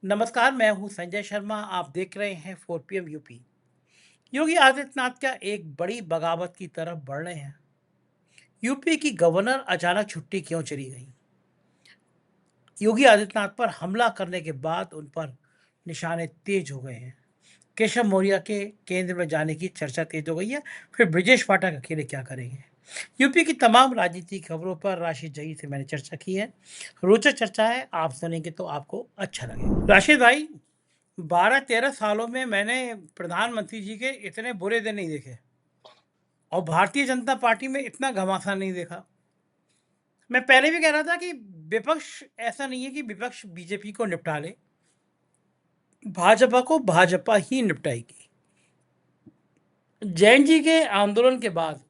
नमस्कार, मैं हूँ संजय शर्मा। आप देख रहे हैं 4 पीएम यूपी। योगी आदित्यनाथ क्या एक बड़ी बगावत की तरफ बढ़ रहे हैं। यूपी की गवर्नर अचानक छुट्टी क्यों चली गई? योगी आदित्यनाथ पर हमला करने के बाद उन पर निशाने तेज हो गए हैं। केशव मौर्य के केंद्र में जाने की चर्चा तेज हो गई है। फिर ब्रिजेश पाठक अकेले क्या करेंगे? यूपी की तमाम राजनीतिक खबरों पर राशिद जई से मैंने चर्चा की है। रोचक चर्चा है, आप सुनेंगे तो आपको अच्छा लगेगा। राशिद भाई, 12-13 सालों में मैंने प्रधानमंत्री जी के इतने बुरे दिन नहीं देखे और भारतीय जनता पार्टी में इतना घमासान नहीं देखा। मैं पहले भी कह रहा था कि विपक्ष ऐसा नहीं है कि विपक्ष बीजेपी को निपटा ले, भाजपा को भाजपा ही निपटाएगी। जैन जी के आंदोलन के बाद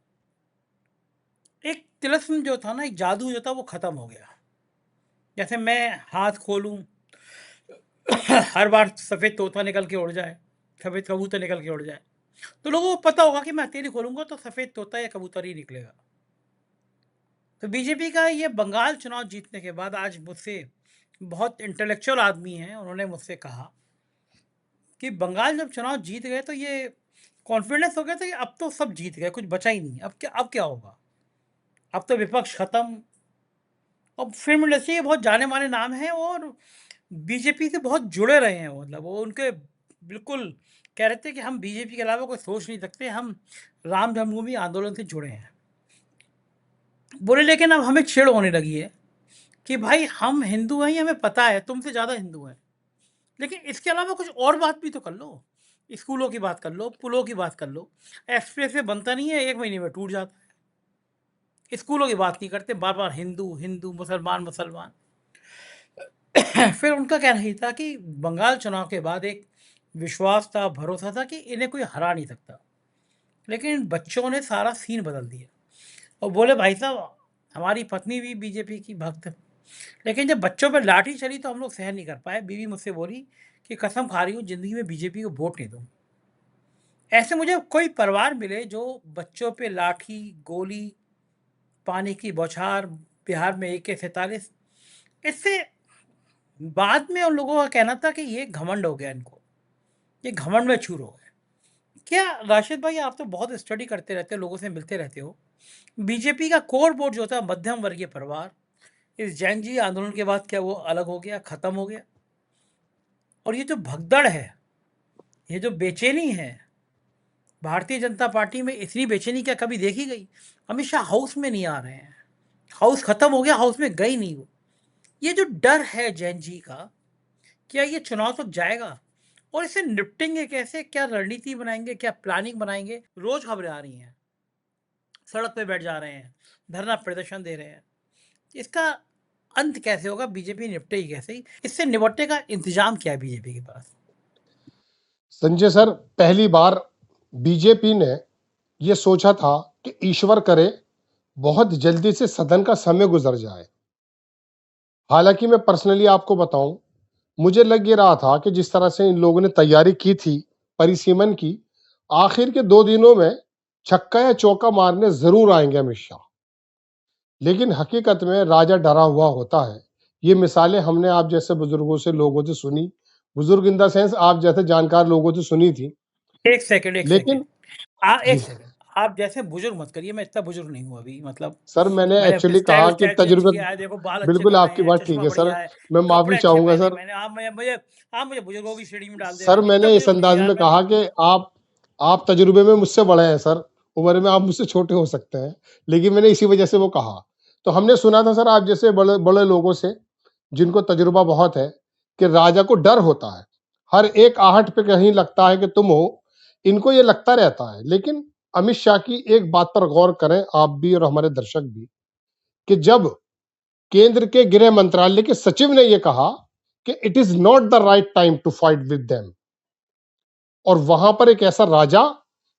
एक तिलस्म जो था ना, एक जादू जो था वो खत्म हो गया। जैसे मैं हाथ खोलूं हर बार सफेद तोता निकल के उड़ जाए, सफेद कबूतर निकल के उड़ जाए, तो लोगों को पता होगा कि मैं हथेली खोलूंगा तो सफेद तोता या कबूतर ही निकलेगा। तो बीजेपी का ये बंगाल चुनाव जीतने के बाद आज मुझसे बहुत इंटेलेक्चुअल आदमी हैं, उन्होंने मुझसे कहा कि बंगाल जब चुनाव जीत गए तो ये कॉन्फिडेंस हो गया था कि अब तो सब जीत गए, कुछ बचा ही नहीं, अब क्या होगा, अब तो विपक्ष खत्म। और फिल्म इंडस्ट्री के बहुत जाने माने नाम हैं और बीजेपी से बहुत जुड़े रहे हैं वो, मतलब वो उनके बिल्कुल कह रहे थे कि हम बीजेपी के अलावा कोई सोच नहीं सकते, हम राम जन्मभूमि आंदोलन से जुड़े हैं। बोले लेकिन अब हमें चिढ़ होने लगी है कि भाई हम हिंदू हैं, ये हमें पता है, तुमसे ज़्यादा हिंदू हैं, लेकिन इसके अलावा कुछ और बात भी तो कर लो। स्कूलों की बात कर लो, पुलों की बात कर लो। एक्सप्रेस वे बनता नहीं है, 1 महीने में टूट जाता है। स्कूलों की बात नहीं करते, बार-बार हिंदू, हिंदू, मुसलमान, मुसलमान। फिर उनका कहना ये था कि बंगाल चुनाव के बाद एक विश्वास था, भरोसा था कि इन्हें कोई हरा नहीं सकता। लेकिन इन बच्चों ने सारा सीन बदल दिया और बोले भाई साहब, हमारी पत्नी भी बीजेपी की भक्त है, लेकिन जब बच्चों पे लाठी चली तो हम लोग सहन नहीं कर पाए। बीवी मुझसे बोली कि कसम खा रही हूँ ज़िंदगी में बीजेपी को वोट नहीं दूँगी। ऐसे मुझे कोई परिवार मिले जो बच्चों पे लाठी, गोली, पानी की बौछार, बिहार में AK-47, इससे बाद में उन लोगों का कहना था कि ये घमंड हो गया इनको, ये घमंड में चूर हो गए। क्या राशिद भाई, आप तो बहुत स्टडी करते रहते हो, लोगों से मिलते रहते हो। बीजेपी का कोर वोट जो था मध्यम वर्गीय परिवार, इस जैन जी आंदोलन के बाद क्या वो अलग हो गया, खत्म हो गया? और ये जो भगदड़ है, ये जो बेचैनी है, भारतीय जनता पार्टी में इतनी बेचैनी क्या कभी देखी गई? अमित शाह हाउस में नहीं आ रहे हैं, हाउस खत्म हो गया, हाउस में गई नहीं वो। ये जो डर है जैन जी का, क्या ये चुनाव तक जाएगा? और इसे निपटेंगे कैसे? क्या रणनीति बनाएंगे, क्या प्लानिंग बनाएंगे? रोज खबरें आ रही हैं, सड़क पे बैठ जा रहे हैं, धरना प्रदर्शन दे रहे हैं। इसका अंत कैसे होगा? बीजेपी निपटेगी कैसे? इससे निपटने का इंतजाम क्या है बीजेपी के पास? संजय सर, पहली बार बीजेपी ने ये सोचा था कि ईश्वर करे बहुत जल्दी से सदन का समय गुजर जाए। हालांकि मैं पर्सनली आपको बताऊं, मुझे लग ये रहा था कि जिस तरह से इन लोगों ने तैयारी की थी परिसीमन की, आखिर के 2 दिनों में छक्का या चौका मारने जरूर आएंगे अमित शाह। लेकिन हकीकत में राजा डरा हुआ होता है। ये मिसालें हमने आप जैसे बुजुर्गों से, लोगों से सुनी, बुजुर्ग इन द सेंस आप जैसे जानकार लोगों से सुनी थी। एक सेकंड, एक सेकंड, लेकिन एक जी सेकंड। आप जैसे बुजुर्ग मत करिए, मैं इतना बुजुर्ग नहीं हूँ अभी, मतलब सर, मैंने मैंने एक्चुअली स्टाइल कहा कि स्टाइल चेंज तजुर्बे, किया है, देखो बाल अच्छे बिल्कुल कर रहे आपकी हैं, बात ठीक चश्मा है सर, बढ़िया है, मैं माफी कपड़े अच्छे चाहूंगा पहने सर। मैंने। आप मुझे बुजुर्गों की श्रेणी में डाल दे रहे सर, हैं, इतना मैंने इस बुजुर्ग नहीं हूँ अंदाज यार में मैं कहा तो। कि आप तजुर्बे में मुझसे बड़े हैं सर, उम्र में आप मुझसे छोटे हो सकते हैं, लेकिन मैंने इसी वजह से वो कहा। तो हमने सुना था सर आप जैसे बड़े बड़े लोगों से, जिनको तजुर्बा बहुत है, कि राजा को डर होता है, हर एक आहट पे कहीं लगता है कि तुम हो, इनको ये लगता रहता है। लेकिन अमित शाह की एक बात पर गौर करें आप भी और हमारे दर्शक भी, कि जब केंद्र के गृह मंत्रालय के सचिव ने यह कहा कि it is not the right time to fight with them, और वहां पर एक ऐसा राजा,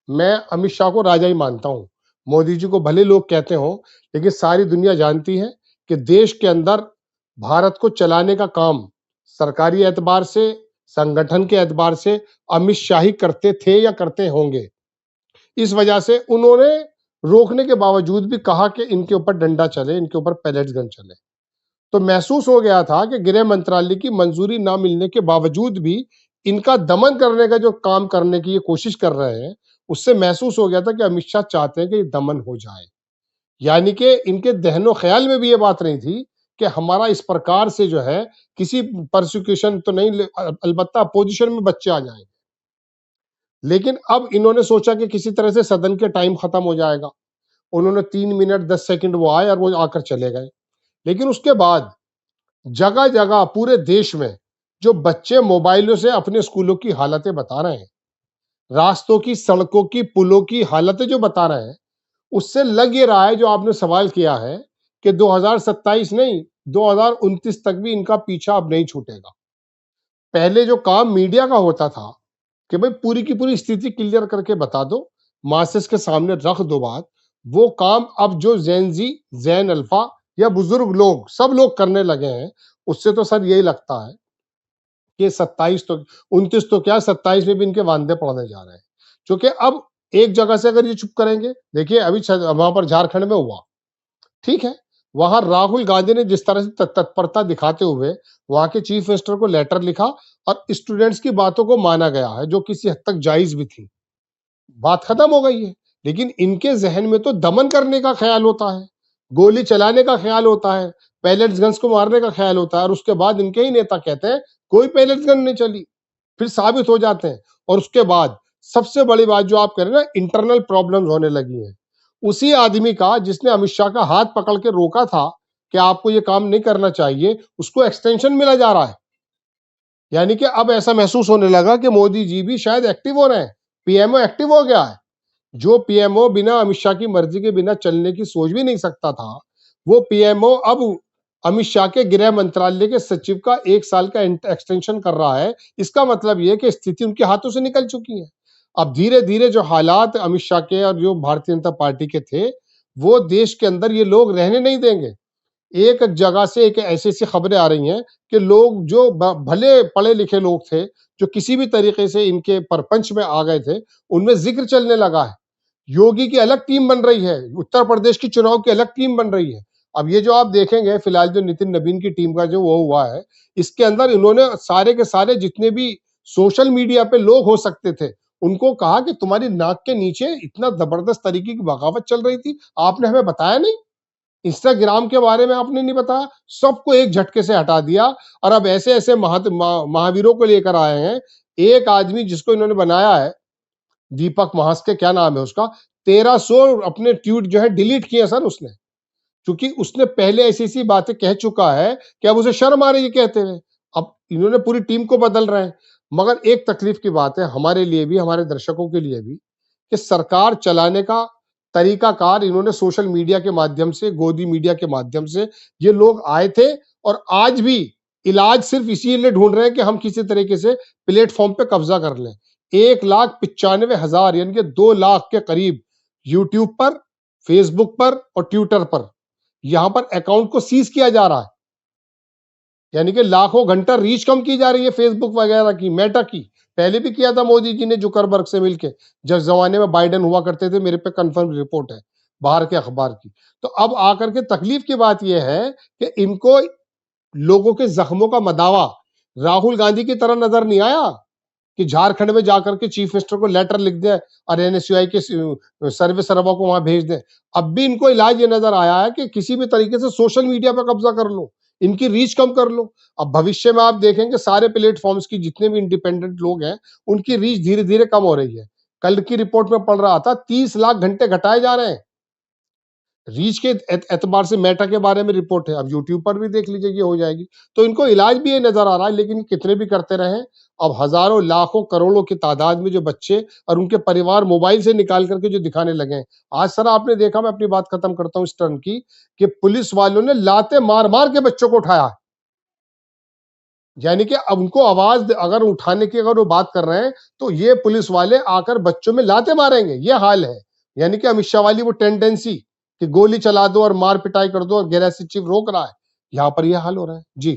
मैं अमित शाह को राजा ही मानता हूं। मोदी जी को भले लोग कहते हो, लेकिन सारी दुनिया जानती है कि देश के अंदर भारत को चलाने का काम सरकारी एतबार से, संगठन के एतबार से अमित शाह ही करते थे या करते होंगे। इस वजह से उन्होंने रोकने के बावजूद भी कहा कि इनके ऊपर डंडा चले, इनके ऊपर पैलेट्स गन चले। तो महसूस हो गया था कि गृह मंत्रालय की मंजूरी ना मिलने के बावजूद भी इनका दमन करने का जो काम करने की ये कोशिश कर रहे हैं, उससे महसूस हो गया था कि अमित शाह चाहते हैं कि ये दमन हो जाए। यानी कि इनके दहनो ख्याल में भी ये बात नहीं थी कि हमारा इस प्रकार से जो है किसी प्रोसिक्यूशन तो नहीं अलबत्ता अपोजिशन में बच्चे आ जाएंगे। लेकिन अब इन्होंने सोचा कि किसी तरह से सदन के टाइम खत्म हो जाएगा। उन्होंने 3 मिनट 10 सेकंड वो आए और वो आकर चले गए। लेकिन उसके बाद जगह जगह पूरे देश में जो बच्चे मोबाइलों से अपने स्कूलों की हालतें बता रहे हैं, रास्तों की, सड़कों की, पुलों की हालतें जो बता रहे हैं, उससे लग ये रहा है जो आपने सवाल किया है कि 2027 नहीं, 2029 तक भी इनका पीछा अब नहीं छूटेगा। पहले जो काम मीडिया का होता था कि भाई पूरी की पूरी स्थिति क्लियर करके बता दो, मासेस के सामने रख दो बात, वो काम अब जो जेन जी, जैन अल्फा या बुजुर्ग लोग, सब लोग करने लगे हैं, उससे तो सर यही लगता है कि 27 तो 29 तो क्या 27 में भी इनके वांदे पड़ने जा रहे हैं। क्योंकि अब एक जगह से अगर ये चुप करेंगे, देखिए अभी वहां पर झारखंड में हुआ, ठीक है, वहां राहुल गांधी ने जिस तरह से तत्परता दिखाते हुए वहां के चीफ मिनिस्टर को लेटर लिखा और स्टूडेंट्स की बातों को माना गया है, जो किसी हद तक जायज भी थी, बात खत्म हो गई है। लेकिन इनके जहन में तो दमन करने का ख्याल होता है, गोली चलाने का ख्याल होता है, पैलेट्स गन्स को मारने का ख्याल होता है, और उसके बाद इनके ही नेता कहते हैं कोई पैलेट्स गन नहीं चली, फिर साबित हो जाते हैं। और उसके बाद सबसे बड़ी बात जो आप कह रहे हैं ना, इंटरनल प्रॉब्लम्स होने लगी हैं, उसी आदमी का जिसने अमित शाह का हाथ पकड़ के रोका था कि आपको ये काम नहीं करना चाहिए, उसको एक्सटेंशन मिला जा रहा है। यानी कि अब ऐसा महसूस होने लगा कि मोदी जी भी शायद एक्टिव हो रहे हैं, पीएमओ एक्टिव हो गया है। जो पीएमओ बिना अमित शाह की मर्जी के बिना चलने की सोच भी नहीं सकता था, वो पीएमओ अब अमित शाह के गृह मंत्रालय के सचिव का 1 साल का एक्सटेंशन कर रहा है। इसका मतलब यह कि स्थिति उनके हाथों से निकल चुकी है। अब धीरे धीरे जो हालात अमित शाह के और जो भारतीय जनता पार्टी के थे, वो देश के अंदर ये लोग रहने नहीं देंगे। एक जगह से एक ऐसी ऐसी खबरें आ रही हैं कि लोग जो भले पढ़े लिखे लोग थे, जो किसी भी तरीके से इनके परपंच में आ गए थे, उनमें जिक्र चलने लगा है। योगी की अलग टीम बन रही है, उत्तर प्रदेश की चुनाव की अलग टीम बन रही है। अब ये जो आप देखेंगे फिलहाल जो नितिन नवीन की टीम का जो वो हुआ है, इसके अंदर इन्होंने सारे के सारे जितने भी सोशल मीडिया पे लोग हो सकते थे, उनको कहा कि तुम्हारी नाक के नीचे इतना जबरदस्त तरीके की बगावत चल रही थी, आपने हमें बताया नहीं। इंस्टाग्राम के बारे में आपने नहीं बताया, सबको एक झटके से हटा दिया। और अब ऐसे ऐसे महावीरों को लेकर आए हैं। एक आदमी जिसको इन्होंने बनाया है, दीपक महास्के क्या नाम है उसका, 1300 अपने ट्वीट जो है डिलीट किए सर उसने, क्योंकि उसने पहले ऐसी ऐसी बातें कह चुका है कि अब उसे शर्म आ रही है कहते हुए। अब इन्होंने पूरी टीम को बदल रहे हैं। मगर एक तकलीफ की बात है हमारे लिए भी, हमारे दर्शकों के लिए भी, कि सरकार चलाने का तरीकाकार इन्होंने सोशल मीडिया के माध्यम से, गोदी मीडिया के माध्यम से, ये लोग आए थे और आज भी इलाज सिर्फ इसीलिए ढूंढ रहे हैं कि हम किसी तरीके से प्लेटफॉर्म पे कब्जा कर लें। 1,95,000 यानी कि 2 लाख के करीब यूट्यूब पर, फेसबुक पर और ट्विटर पर यहां पर अकाउंट को सीज किया जा रहा है। यानी कि लाखों घंटा रीच कम की जा रही है फेसबुक वगैरह की, मेटा की। पहले भी किया था मोदी जी ने जुकरबर्ग से मिलके, जब जमाने में बाइडेन हुआ करते थे, मेरे पे कंफर्म रिपोर्ट है बाहर के अखबार की। तो अब आकर के तकलीफ की बात यह है कि इनको लोगों के जख्मों का मदावा राहुल गांधी की तरह नजर नहीं आया कि झारखंड में जाकर के चीफ मिनिस्टर को लेटर लिख दे और एनएसयूआई के सर्वे सर्वा को वहां भेज दे। अब भी इनको इलाज ये नजर आया है कि किसी भी तरीके से सोशल मीडिया पर कब्जा कर लो, इनकी रीच कम कर लो। अब भविष्य में आप देखेंगे सारे प्लेटफॉर्म्स की जितने भी इंडिपेंडेंट लोग हैं, उनकी रीच धीरे धीरे कम हो रही है। कल की रिपोर्ट में पढ़ रहा था 30 लाख घंटे घटाए जा रहे हैं। रीच के एतबार से मेटा के बारे में रिपोर्ट है, अब यूट्यूब पर भी देख लीजिए, ये हो जाएगी। तो इनको इलाज भी ये नजर आ रहा है, लेकिन कितने भी करते रहे, अब हजारों लाखों करोड़ों की तादाद में जो बच्चे और उनके परिवार मोबाइल से निकाल करके जो दिखाने लगे हैं। आज सर आपने देखा, मैं अपनी बात खत्म करता हूं इस टर्न की, कि पुलिस वालों ने लाते मार मार के बच्चों को उठाया। यानी कि अब उनको आवाज अगर उठाने की अगर वो बात कर रहे हैं, तो ये पुलिस वाले आकर बच्चों में लाते मारेंगे, ये हाल है। यानी कि अमित शाह वाली वो टेंडेंसी कि गोली चला दो और मार पिटाई कर दो और गैर सचिव रोक रहा है, यहां पर यह हाल हो रहा है जी।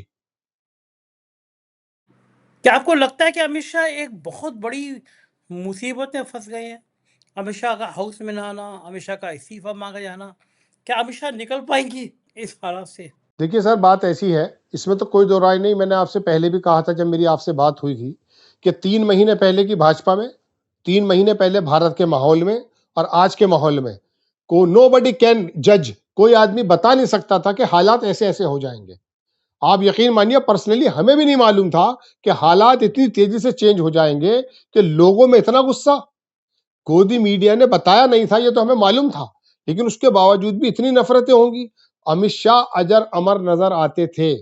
क्या आपको लगता है कि अमित शाह एक बहुत बड़ी मुसीबत में फंस गए हैं? अमित शाह का हाउस में ना आना, अमित शाह का इस्तीफा मांगा जाना, क्या अमित शाह निकल पाएंगी इस हालात से? देखिए सर, बात ऐसी है, इसमें तो कोई दो राय नहीं। मैंने आपसे पहले भी कहा था जब मेरी आपसे बात हुई थी कि 3 महीने पहले की भाजपा में, 3 महीने पहले भारत के माहौल में और आज के माहौल में को नो बडी कैन जज, कोई आदमी बता नहीं सकता था कि हालात ऐसे ऐसे हो जाएंगे। आप यकीन मानिए, पर्सनली हमें भी नहीं मालूम था कि हालात इतनी तेजी से चेंज हो जाएंगे कि लोगों में इतना गुस्सा। गोदी मीडिया ने बताया नहीं था, ये तो हमें मालूम था, लेकिन उसके बावजूद भी इतनी नफरतें होंगी। अमित शाह अजर अमर नजर आते थे।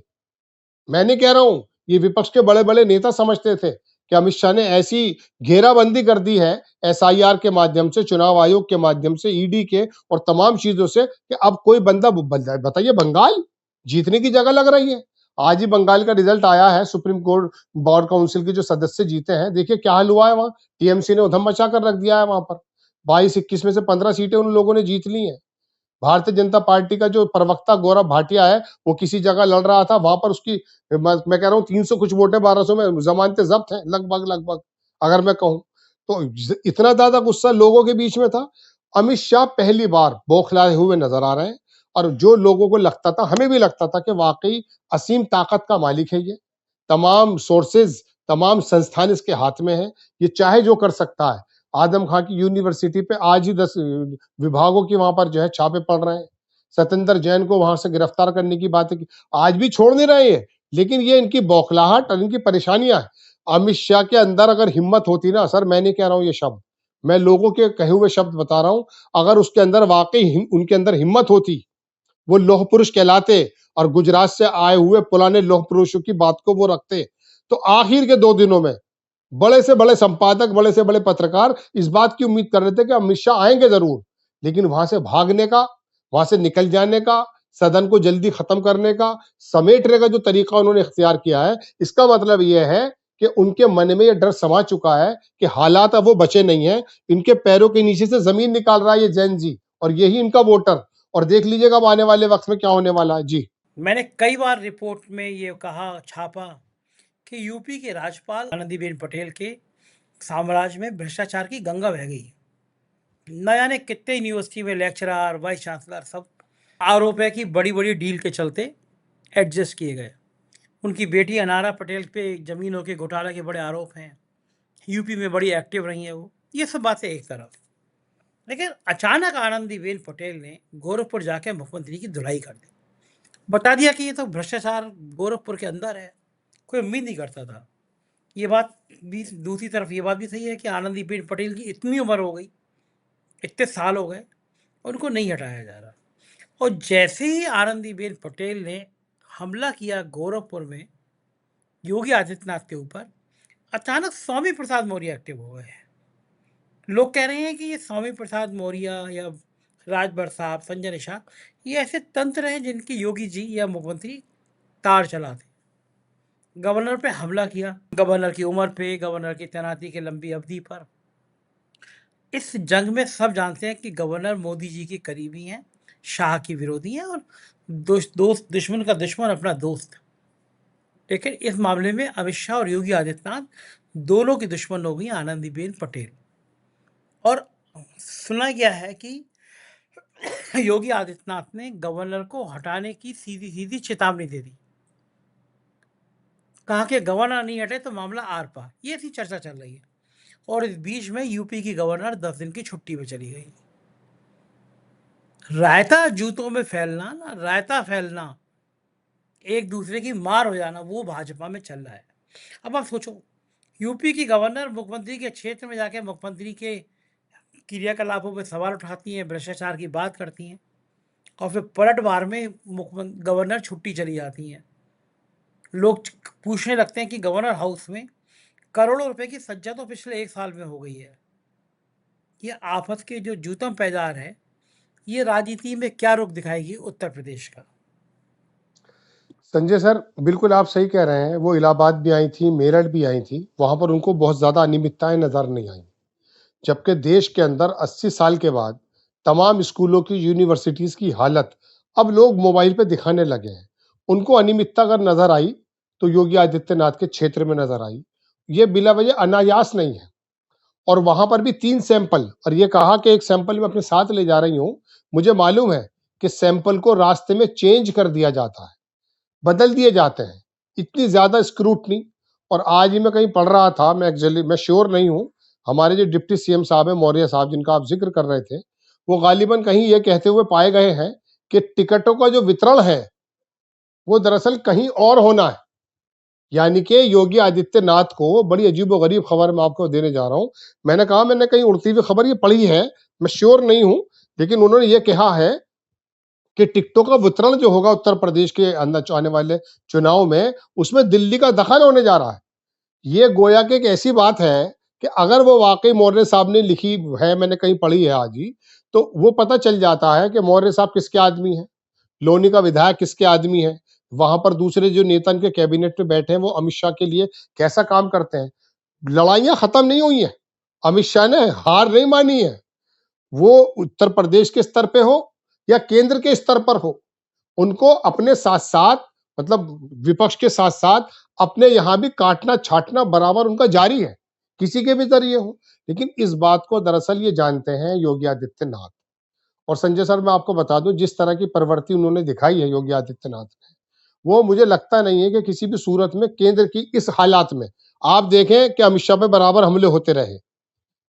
मैं नहीं कह रहा हूं, ये विपक्ष के बड़े बड़े नेता समझते थे कि अमित शाह ने ऐसी घेराबंदी कर दी है एसआईआर के माध्यम से, चुनाव आयोग के माध्यम से, ईडी के और तमाम चीजों से कि अब कोई बंदा बताइए, बंगाल जीतने की जगह लग रही है। आज ही बंगाल का रिजल्ट आया है, सुप्रीम कोर्ट बोर्ड काउंसिल के जो सदस्य जीते हैं, देखिए क्या हाल हुआ है वहां। टीएमसी ने उधम मचा कर रख दिया है वहां पर। 22-21 में से 15 सीटें उन लोगों ने जीत ली हैं। भारतीय जनता पार्टी का जो प्रवक्ता गौरव भाटिया है, वो किसी जगह लड़ रहा था, वहां पर उसकी मैं कह रहा हूँ 300 कुछ वोटें 1200 में जमानतें जब्त हैं, लगभग लगभग, अगर मैं कहूं तो। इतना ज्यादा गुस्सा लोगों के बीच में था। अमित शाह पहली बार बौखलाए हुए नजर आ रहे हैं, और जो लोगों को लगता था, हमें भी लगता था कि वाकई असीम ताकत का मालिक है ये, तमाम सोर्सेज, तमाम संस्थान इसके हाथ में है, ये चाहे जो कर सकता है। आदम खां की यूनिवर्सिटी पे आज ही 10 विभागों की वहां पर जो है छापे पड़ रहे हैं। सत्येंद्र जैन को वहां से गिरफ्तार करने की बात है कि आज भी छोड़ नहीं रहे हैं। लेकिन ये इनकी बौखलाहट और इनकी परेशानियां है। अमित शाह के अंदर अगर हिम्मत होती ना सर, मैं नहीं कह रहा हूं ये शब्द, मैं लोगों के कहे हुए शब्द बता रहा हूं, अगर उसके अंदर वाकई उनके अंदर हिम्मत होती, वो लौह पुरुष कहलाते और गुजरात से आए हुए पुराने लौह पुरुषों की बात को वो रखते, तो आखिर के 2 दिनों में बड़े से बड़े संपादक, बड़े से बड़े पत्रकार इस बात की उम्मीद कर रहे थे कि अमित शाह आएंगे जरूर, लेकिन वहां से भागने का, वहां से निकल जाने का, सदन को जल्दी खत्म करने का, समेटने का जो तरीका उन्होंने इख्तियार किया है, इसका मतलब यह है कि उनके मन में यह डर समा चुका है कि हालात अब वो बचे नहीं है। इनके पैरों के नीचे से जमीन निकाल रहा है ये जैन जी, और यही इनका वोटर। और देख लीजिएगा अब आने वाले वक्त में क्या होने वाला है जी। मैंने कई बार रिपोर्ट में ये कहा, छापा, कि यूपी के राज्यपाल आनंदीबेन पटेल के साम्राज्य में भ्रष्टाचार की गंगा बह गई। न जाने कितने यूनिवर्सिटी में लेक्चरर, वाइस चांसलर सब आरोप है कि बड़ी बड़ी डील के चलते एडजस्ट किए गए। उनकी बेटी अनारा पटेल पे जमीनों के घोटाले के बड़े आरोप हैं। यूपी में बड़ी एक्टिव रही हैं वो। ये सब बातें एक तरफ, लेकिन अचानक आनंदीबेन पटेल ने गोरखपुर जाके मुख्यमंत्री की धुलाई कर दी। बता दिया कि ये तो भ्रष्टाचार गोरखपुर के अंदर है। कोई उम्मीद नहीं करता था। ये बात भी, दूसरी तरफ ये बात भी सही है कि आनंदीबेन पटेल की इतनी उम्र हो गई, इतने साल हो गए, उनको नहीं हटाया जा रहा। और जैसे ही आनंदीबेन पटेल ने हमला किया गोरखपुर में योगी आदित्यनाथ के ऊपर, अचानक स्वामी प्रसाद मौर्य एक्टिव हो गए। लोग कह रहे हैं कि ये स्वामी प्रसाद मौर्य या राजभर साहब, संजय निषाद, ये ऐसे तंत्र हैं जिनकी योगी जी या मुख्यमंत्री तार चलाते। गवर्नर पे हमला किया, गवर्नर की उम्र पे, गवर्नर की तैनाती की लंबी अवधि पर। इस जंग में सब जानते हैं कि गवर्नर मोदी जी के करीबी हैं, शाह की विरोधी हैं, और दोस्त दुश्मन का दुश्मन अपना दोस्त। लेकिन इस मामले में अमित शाह और योगी आदित्यनाथ दोनों की दुश्मन हो गई आनंदीबेन पटेल। और सुना गया है कि योगी आदित्यनाथ ने गवर्नर को हटाने की सीधी सीधी चेतावनी दे दी। कहा कि गवर्नर नहीं हटे तो मामला आर पार। ये ऐसी चर्चा चल रही है। और इस बीच में यूपी की गवर्नर 10 दिन की छुट्टी पे चली गई। रायता जूतों में फैलना, ना रायता फैलना, एक दूसरे की मार हो जाना, वो भाजपा में चल रहा है। अब आप सोचो, यूपी की गवर्नर मुख्यमंत्री के क्षेत्र में जाके मुख्यमंत्री के क्रियाकलापों पर सवाल उठाती हैं, भ्रष्टाचार की बात करती हैं, और फिर पलटवार में गवर्नर छुट्टी चली जाती हैं। लोग पूछने लगते हैं कि गवर्नर हाउस में करोड़ों रुपए की सज्जा तो पिछले 1 साल में हो गई है। ये आफत के जो जूतम पैदार है, ये राजनीति में क्या रुख दिखाएगी उत्तर प्रदेश का। संजय सर, बिल्कुल आप सही कह रहे हैं। वो इलाहाबाद भी आई थी, मेरठ भी आई थी, वहां पर उनको बहुत ज्यादा अनियमितताएं नजर नहीं आई। जबकि देश के अंदर 80 साल के बाद तमाम स्कूलों की, यूनिवर्सिटीज की हालत अब लोग मोबाइल पे दिखाने लगे हैं। उनको अनियमितता अगर नजर आई तो योगी आदित्यनाथ के क्षेत्र में नजर आई। ये बिला वजह अनायास नहीं है। और वहां पर भी 3 सैंपल, और ये कहा कि एक सैंपल मैं अपने साथ ले जा रही हूं। मुझे मालूम है कि सैंपल को रास्ते में चेंज कर दिया जाता है। बदल दिए जाते हैं। इतनी ज़्यादा स्क्रूटनी। और आज ही मैं कहीं पढ़ रहा था, मैं श्योर नहीं हूँ, हमारे जो डिप्टी सीएम साहब हैं, मौर्य साहब जिनका आप ज़िक्र कर रहे थे, वो गालिबन कहीं ये कहते हुए पाए गए हैं कि टिकटों का जो वितरण है, वो दरअसल कहीं और होना है। यानी कि योगी आदित्यनाथ को बड़ी अजीबो-गरीब खबर मैं आपको देने जा रहा हूँ। मैंने कहा मैंने कहीं उड़ती हुई खबर ये पढ़ी है, मैं श्योर नहीं हूँ, लेकिन उन्होंने ये कहा है कि टिकटों का वितरण जो होगा उत्तर प्रदेश के अंदर आने वाले चुनाव में, उसमें दिल्ली का दखल होने जा रहा है। ये गोया कि एक ऐसी बात है कि अगर वो वाक़ई मौर्य साहब ने लिखी है, मैंने कहीं पढ़ी है आज ही, तो वो पता चल जाता है कि मौर्य साहब किसके आदमी हैं, लोनी का विधायक किसके आदमी है, वहाँ पर दूसरे जो नेता इनके कैबिनेट में बैठे हैं, वो अमित शाह के लिए कैसा काम करते हैं। लड़ाइयाँ खत्म नहीं हुई हैं। अमित शाह ने हार नहीं मानी है। वो उत्तर प्रदेश के स्तर पे हो या केंद्र के स्तर पर हो, उनको अपने साथ-साथ, मतलब विपक्ष के साथ-साथ अपने यहाँ भी काटना-छाँटना बराबर उनका जारी है, किसी के भी ज़रिए हो। लेकिन इस बात को दरअसल ये जानते हैं योगी आदित्यनाथ। और संजय सर, मैं आपको बता दूँ, जिस तरह की प्रवृत्ति उन्होंने दिखाई है योगी आदित्यनाथ ने, वो मुझे लगता नहीं है कि किसी भी सूरत में केंद्र की इस हालात में, आप देखें कि अमित शाह पे बराबर हमले होते रहे,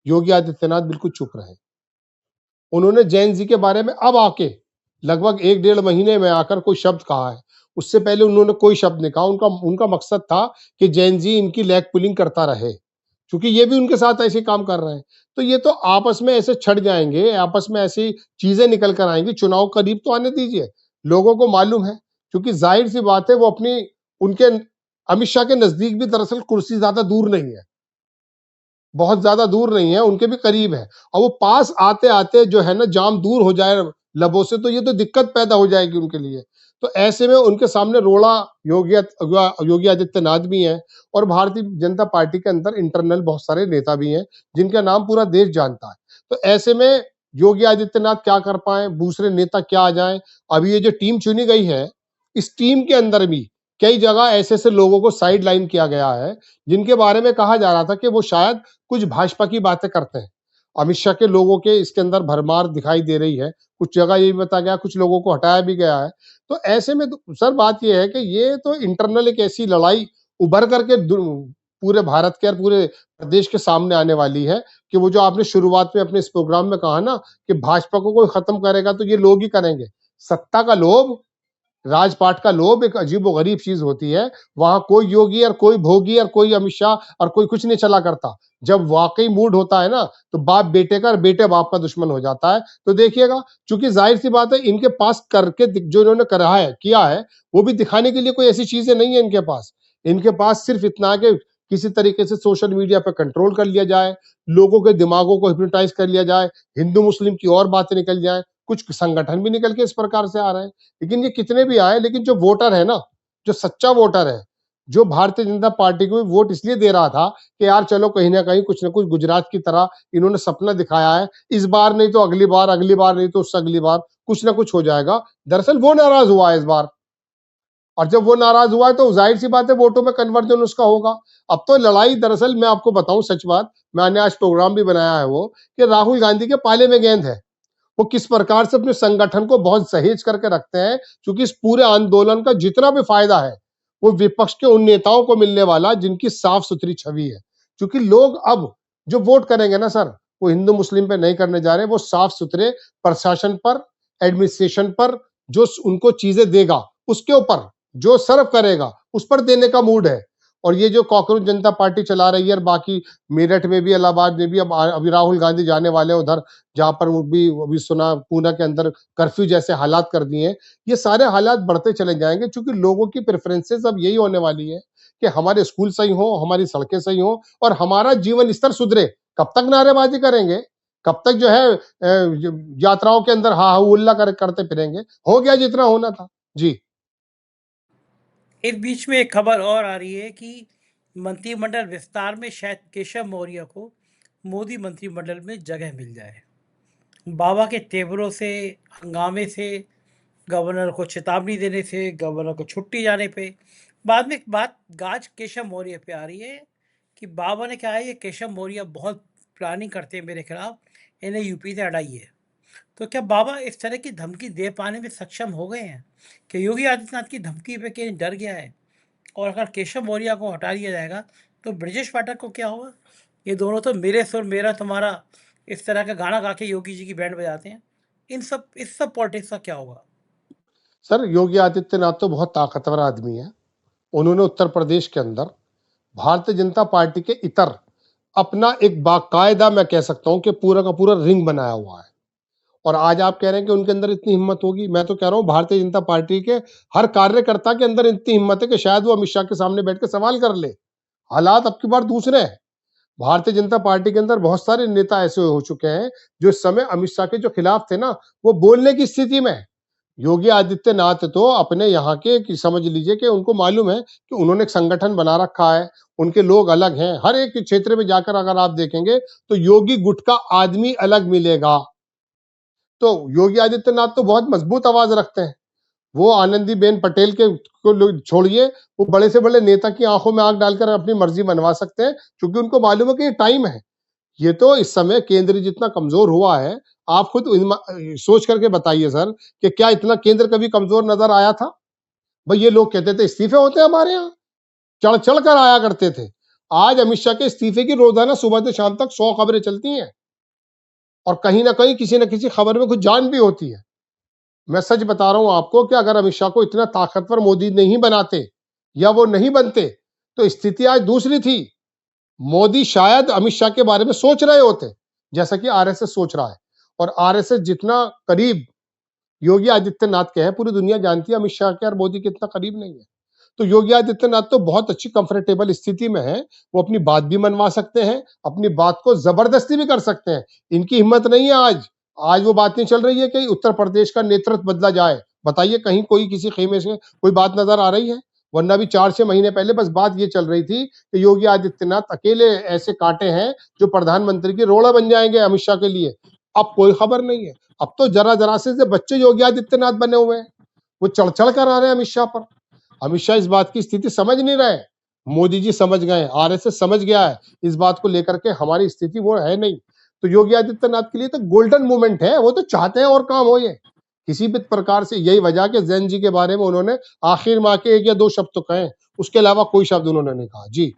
योगी आदित्यनाथ बिल्कुल चुप रहे। उन्होंने जैन जी के बारे में अब आके लगभग 1 डेढ़ महीने में आकर कोई शब्द कहा है। उससे पहले उन्होंने कोई शब्द नहीं कहा। उनका उनका मकसद था कि जैन जी इनकी लेग पुलिंग करता रहे, क्योंकि ये भी उनके साथ ऐसे काम कर रहे हैं। तो ये तो आपस में ऐसे छड़ जाएँगे, आपस में ऐसी चीज़ें निकल कर आएँगी। चुनाव करीब तो आने दीजिए, लोगों को मालूम है, क्योंकि ज़ाहिर-सी बात है वो अपनी उनके अमित शाह के नज़दीक भी दरअसल कुर्सी ज़्यादा दूर नहीं है। बहुत ज़्यादा दूर नहीं है, उनके भी करीब है। और वो पास आते-आते जो है ना जाम दूर हो जाए लबों से, तो ये तो दिक्कत पैदा हो जाएगी उनके लिए। तो ऐसे में उनके सामने रोड़ा योगी आदित्यनाथ भी हैं, और भारतीय जनता पार्टी के अंदर इंटरनल बहुत सारे नेता भी हैं, जिनका नाम पूरा देश जानता है। तो ऐसे में योगी आदित्यनाथ क्या कर पाएँ, दूसरे नेता क्या आ जाएँ? अभी ये जो टीम चुनी गई है, इस टीम के अंदर भी कई जगह ऐसे-ऐसे लोगों को साइड लाइन किया गया है, जिनके बारे में कहा जा रहा था कि वो शायद कुछ भाजपा की बातें करते हैं। अमित शाह के लोगों के इसके अंदर भरमार दिखाई दे रही है। कुछ जगह ये भी बताया गया, कुछ लोगों को हटाया भी गया है। तो ऐसे में तो सर बात ये है कि ये तो इंटरनल एक ऐसी लड़ाई उभर करके पूरे भारत के और पूरे प्रदेश के सामने आने वाली है कि वो जो आपने शुरुआत में अपने इस प्रोग्राम में कहा ना कि भाजपा को कोई खत्म करेगा तो ये लोग ही करेंगे। सत्ता का लोभ, राजपाट का लोभ एक अजीबो-गरीब चीज़ होती है। वहाँ कोई योगी और कोई भोगी और कोई अमित शाह और कोई कुछ नहीं चला करता। जब वाक़ई मूड होता है ना, तो बाप बेटे का और बेटे बाप का दुश्मन हो जाता है। तो देखिएगा, चूँकि ज़ाहिर-सी बात है इनके पास करके दिख जो इन्होंने करा है, किया है, वो भी दिखाने के लिए कोई ऐसी चीज़ें नहीं है इनके पास। इनके पास सिर्फ़ इतना है कि किसी तरीके से सोशल मीडिया पे कंट्रोल कर लिया जाए, लोगों के दिमागों को हिप्नोटाइज़ कर लिया जाए, हिंदू-मुस्लिम की और बातें निकल जाएँ। कुछ संगठन भी निकल के इस प्रकार से आ रहे हैं। लेकिन ये कितने भी आए, लेकिन जो वोटर है ना, जो सच्चा वोटर है, जो भारतीय जनता पार्टी को वोट इसलिए दे रहा था कि यार चलो कहीं न कहीं कुछ न कुछ गुजरात की तरह इन्होंने सपना दिखाया है, इस बार नहीं तो अगली बार नहीं तो उससे अगली बार कुछ न कुछ हो जाएगा। दरअसल वो नाराज़ हुआ है इस बार, और जब वो नाराज़ हुआ है तो ज़ाहिर-सी बात है वोटों में कन्वर्जन उसका होगा। अब तो लड़ाई दरअसल मैं आपको बताऊँ सच बात, मैंने आज प्रोग्राम भी बनाया है वो, कि राहुल गांधी के पाले में गेंद है। वो किस प्रकार से अपने संगठन को बहुत सहेज करके रखते हैं, क्योंकि इस पूरे आंदोलन का जितना भी फायदा है वो विपक्ष के उन नेताओं को मिलने वाला जिनकी साफ सुथरी छवि है। क्योंकि लोग अब जो वोट करेंगे ना सर, वो हिंदू मुस्लिम पे नहीं करने जा रहे, वो साफ सुथरे प्रशासन पर, एडमिनिस्ट्रेशन पर, जो उनको चीजें देगा उसके ऊपर, जो सर्व करेगा उस पर देने का मूड है। और ये जो कॉकरोच जनता पार्टी चला रही है, और बाकी मेरठ में भी, इलाहाबाद में भी, अब अभी राहुल गांधी जाने वाले हैं उधर, जहाँ पर वो भी अभी सुना पूना के अंदर कर्फ्यू जैसे हालात कर दिए हैं। ये सारे हालात बढ़ते चले जाएँगे, क्योंकि लोगों की प्रेफ़रेंसेस अब यही होने वाली है कि हमारे स्कूल सही हो, हमारी सड़कें सही हो और हमारा जीवन स्तर सुधरे। कब तक नारेबाज़ी करेंगे? कब तक जो है यात्राओं के अंदर हा हू हुल्ला करते फिरेंगे? हो गया जितना होना था। जी। इस बीच में एक खबर और आ रही है कि मंत्रिमंडल विस्तार में शायद केशव मौर्य को मोदी मंत्रिमंडल में जगह मिल जाए। बाबा के तेवरों से, हंगामे से, गवर्नर को चेतावनी देने से, गवर्नर को छुट्टी जाने पे, बाद में एक बात गाज केशव मौर्य पे आ रही है कि बाबा ने कहा है ये केशव मौर्य बहुत प्लानिंग करते हैं मेरे खिलाफ, इन्हें यूपी से हटाइए। तो क्या बाबा इस तरह की धमकी दे पाने में सक्षम हो गए हैं कि योगी आदित्यनाथ की धमकी पे कहीं डर गया है? और अगर केशव मौर्य को हटा दिया जाएगा तो ब्रजेश पाठक को क्या होगा? ये दोनों तो मेरे सुर मेरा तुम्हारा इस तरह का गाना गा के योगी जी की बैंड बजाते हैं। इस सब पॉलिटिक्स का क्या होगा? सर, योगी आदित्यनाथ तो बहुत ताकतवर आदमी है। उन्होंने उत्तर प्रदेश के अंदर भारतीय जनता पार्टी के इतर अपना एक बाकायदा, मैं कह सकता हूं कि पूरा का पूरा रिंग बनाया हुआ है। और आज आप कह रहे हैं कि उनके अंदर इतनी हिम्मत होगी। मैं तो कह रहा हूं भारतीय जनता पार्टी के हर कार्यकर्ता के अंदर इतनी हिम्मत है कि शायद वो अमित शाह के सामने बैठ के सवाल कर ले। हालात अब की बार दूसरे हैं। भारतीय जनता पार्टी के अंदर बहुत सारे नेता ऐसे हो चुके हैं जो इस समय अमित शाह के जो खिलाफ थे ना, वो बोलने की स्थिति में है। योगी आदित्यनाथ तो अपने यहाँ के समझ लीजिए कि उनको मालूम है कि उन्होंने एक संगठन बना रखा है, उनके लोग अलग हैं। हर एक क्षेत्र में जाकर अगर आप देखेंगे तो योगी गुट का आदमी अलग मिलेगा। तो योगी आदित्यनाथ तो बहुत मजबूत आवाज रखते हैं। वो आनंदीबेन पटेल के को छोड़िए, वो बड़े से बड़े नेता की आंखों में आंख डालकर अपनी मर्जी मनवा सकते हैं, क्योंकि उनको मालूम है कि ये टाइम है। ये तो इस समय केंद्र जितना कमजोर हुआ है, आप खुद सोच करके बताइए सर कि क्या इतना केंद्र कभी कमजोर नजर आया था? भाई ये लोग कहते थे इस्तीफे होते हैं हमारे यहाँ, चढ़ चढ़ कर आया करते थे। आज अमित शाह के इस्तीफे की रोजाना सुबह से शाम तक 100 खबरें चलती हैं, और कहीं ना कहीं किसी न किसी खबर में कुछ जान भी होती है। मैं सच बता रहा हूं आपको कि अगर अमित शाह को इतना ताकतवर मोदी नहीं बनाते या वो नहीं बनते, तो स्थिति आज दूसरी थी। मोदी शायद अमित शाह के बारे में सोच रहे होते, जैसा कि आरएसएस सोच रहा है। और आरएसएस जितना करीब योगी आदित्यनाथ के है, पूरी दुनिया जानती है अमित शाह के और मोदी के इतना करीब नहीं है। तो योगी आदित्यनाथ तो बहुत अच्छी कंफर्टेबल स्थिति में है। वो अपनी बात भी मनवा सकते हैं, अपनी बात को जबरदस्ती भी कर सकते हैं। इनकी हिम्मत नहीं है आज। आज वो बात नहीं चल रही है कि उत्तर प्रदेश का नेतृत्व बदला जाए। बताइए कहीं कोई किसी खेमे से कोई बात नजर आ रही है? वरना भी 4-6 महीने पहले बस बात ये चल रही थी कि योगी आदित्यनाथ अकेले ऐसे कांटे हैं जो प्रधानमंत्री की रोड़ा बन जाएंगे अमित शाह के लिए। अब कोई खबर नहीं है। अब तो जरा से बच्चे योगी आदित्यनाथ बने हुए हैं। वो चढ़ चढ़ कर आ रहे हैं अमित शाह पर। अमित शाह इस बात की स्थिति समझ नहीं रहे। मोदी जी समझ गए, आरएसएस समझ गया है इस बात को लेकर के हमारी स्थिति वो है नहीं। तो योगी आदित्यनाथ के लिए तो गोल्डन मोमेंट है। वो तो चाहते हैं और काम हो ये किसी भी प्रकार से। यही वजह के जैन जी के बारे में उन्होंने आखिर माह के 1 या 2 शब्द तो कहे, उसके अलावा कोई शब्द उन्होंने नहीं कहा। जी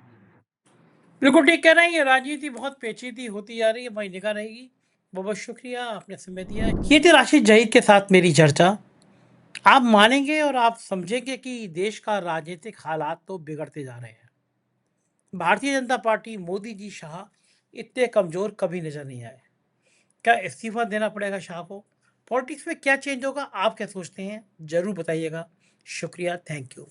बिल्कुल ठीक कह रहे हैं। ये राजनीति बहुत पेचीदी होती जा रही है, वही निगाह रहेगी। बहुत बहुत शुक्रिया, आपने समय दिया। ये थी राशिद जहीद के साथ मेरी चर्चा। आप मानेंगे और आप समझेंगे कि देश का राजनीतिक हालात तो बिगड़ते जा रहे हैं। भारतीय जनता पार्टी, मोदी जी, शाह इतने कमजोर कभी नजर नहीं आए। क्या इस्तीफा देना पड़ेगा शाह को? पॉलिटिक्स में क्या चेंज होगा, आप क्या सोचते हैं? जरूर बताइएगा। शुक्रिया, थैंक यू।